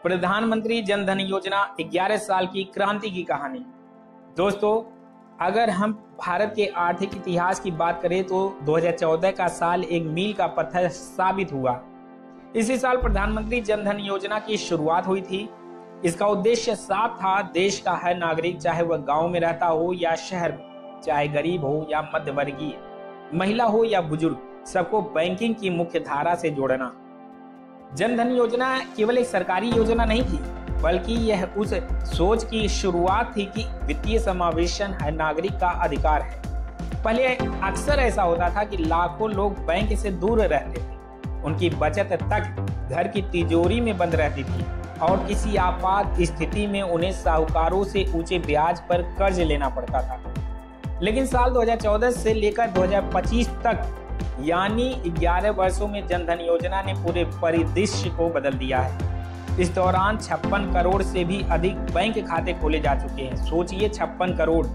प्रधानमंत्री जन धन योजना 11 साल की क्रांति की कहानी। दोस्तों, अगर हम भारत के आर्थिक इतिहास की बात करें तो 2014 का साल एक मील का पत्थर साबित हुआ। इसी साल प्रधानमंत्री जन धन योजना की शुरुआत हुई थी। इसका उद्देश्य साफ था, देश का हर नागरिक, चाहे वह गांव में रहता हो या शहर में, चाहे गरीब हो या मध्यवर्गीय, महिला हो या बुजुर्ग, सबको बैंकिंग की मुख्य धारा से जोड़ना। जन धन योजना केवल एक सरकारी योजना नहीं थी, बल्कि यह उस सोच की शुरुआत थी कि वित्तीय समावेशन हर नागरिक का अधिकार है। पहले अक्सर ऐसा होता था कि लाखों लोग बैंक से दूर रहते थे, उनकी बचत तक घर की तिजोरी में बंद रहती थी और किसी आपात स्थिति में उन्हें साहूकारों से ऊंचे ब्याज पर कर्ज लेना पड़ता था। लेकिन साल 2014 से लेकर 2025 तक यानी 11 वर्षों में जन धन योजना ने पूरे परिदृश्य को बदल दिया है। इस दौरान 56 करोड़ से भी अधिक बैंक खाते खोले जा चुके हैं। सोचिए, 56 करोड़,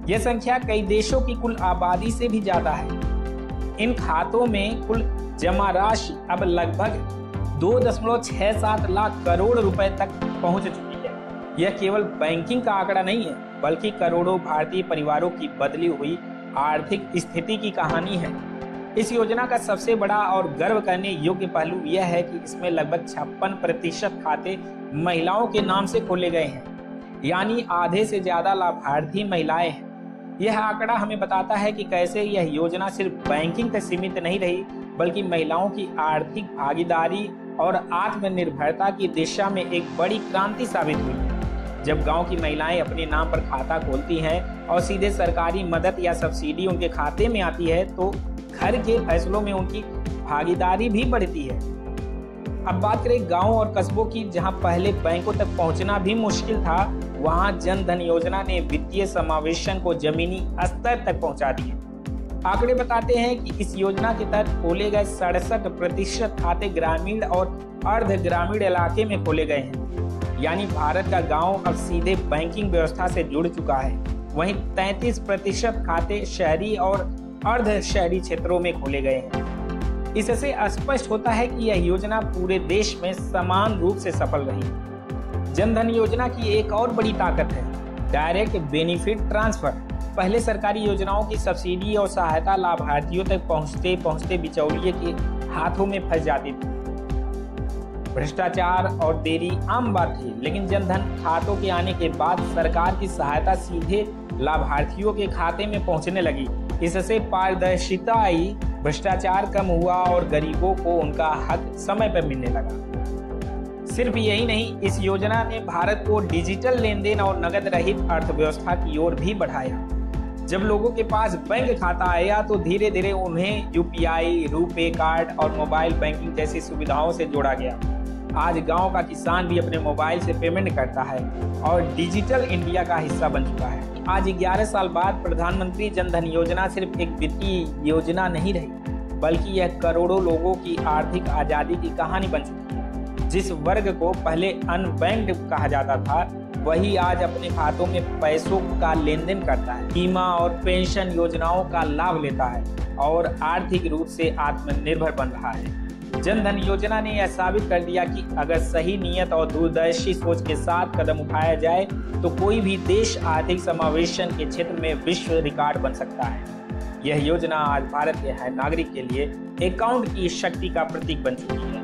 यह संख्या कई देशों की कुल आबादी से भी ज्यादा है। इन खातों में कुल जमा राशि अब लगभग 2.67 लाख करोड़ रुपए तक पहुंच चुकी है। यह केवल बैंकिंग का आंकड़ा नहीं है, बल्कि करोड़ों भारतीय परिवारों की बदली हुई आर्थिक स्थिति की कहानी है। इस योजना का सबसे बड़ा और गर्व करने योग्य पहलू यह है कि इसमें लगभग 56% खाते महिलाओं के नाम से खोले गए हैं, यानी आधे से ज्यादा लाभार्थी महिलाएं हैं। यह आंकड़ा हमें बताता है कि कैसे यह योजना सिर्फ बैंकिंग तक सीमित नहीं रही, बल्कि महिलाओं की आर्थिक भागीदारी और आत्मनिर्भरता की दिशा में एक बड़ी क्रांति साबित हुई। जब गांव की महिलाएं अपने नाम पर खाता खोलती हैं और सीधे सरकारी मदद या सब्सिडी उनके खाते में आती है, तो घर के फैसलों में उनकी भागीदारी भी बढ़ती है। अब बात करें गांव और कस्बों की, जहां पहले बैंकों तक पहुंचना भी मुश्किल था, वहां जन धन योजना ने वित्तीय समावेशन को जमीनी स्तर तक पहुंचा दिया। आंकड़े बताते हैं कि इस योजना के तहत खोले गए 67% खाते ग्रामीण और अर्ध ग्रामीण इलाके में खोले गए हैं, यानी भारत का गांव अब सीधे बैंकिंग व्यवस्था से जुड़ चुका है। वहीं 33% खाते शहरी और अर्ध शहरी क्षेत्रों में खोले गए हैं। इससे स्पष्ट होता है कि यह योजना पूरे देश में समान रूप से सफल रही। जन धन योजना की एक और बड़ी ताकत है डायरेक्ट बेनिफिट ट्रांसफर। पहले सरकारी योजनाओं की सब्सिडी और सहायता लाभार्थियों तक पहुंचते पहुंचते बिचौलिए के हाथों में फंस जाती थी। भ्रष्टाचार और देरी आम बात थी, लेकिन जन धन खातों के आने के बाद सरकार की सहायता सीधे लाभार्थियों के खाते में पहुंचने लगी। इससे पारदर्शिता आई, भ्रष्टाचार कम हुआ और गरीबों को उनका हक समय पर मिलने लगा। सिर्फ यही नहीं, इस योजना ने भारत को डिजिटल लेनदेन और नकद रहित अर्थव्यवस्था की ओर भी बढ़ाया। जब लोगों के पास बैंक खाता आया तो धीरे धीरे उन्हें यूपीआई, रुपे कार्ड और मोबाइल बैंकिंग जैसी सुविधाओं से जोड़ा गया। आज गांव का किसान भी अपने मोबाइल से पेमेंट करता है और डिजिटल इंडिया का हिस्सा बन चुका है। आज 11 साल बाद प्रधानमंत्री जन धन योजना सिर्फ एक वित्तीय योजना नहीं रही, बल्कि यह करोड़ों लोगों की आर्थिक आजादी की कहानी बन चुकी है। जिस वर्ग को पहले अनबैंक्ड कहा जाता था, वही आज अपने खातों में पैसों का लेन देन करता है, बीमा और पेंशन योजनाओं का लाभ लेता है और आर्थिक रूप से आत्मनिर्भर बन रहा है। जन धन योजना ने यह साबित कर दिया कि अगर सही नियत और दूरदर्शी सोच के साथ कदम उठाया जाए तो कोई भी देश आर्थिक समावेशन के क्षेत्र में विश्व रिकॉर्ड बन सकता है। यह योजना आज भारत के हर नागरिक के लिए अकाउंट की शक्ति का प्रतीक बन चुकी है।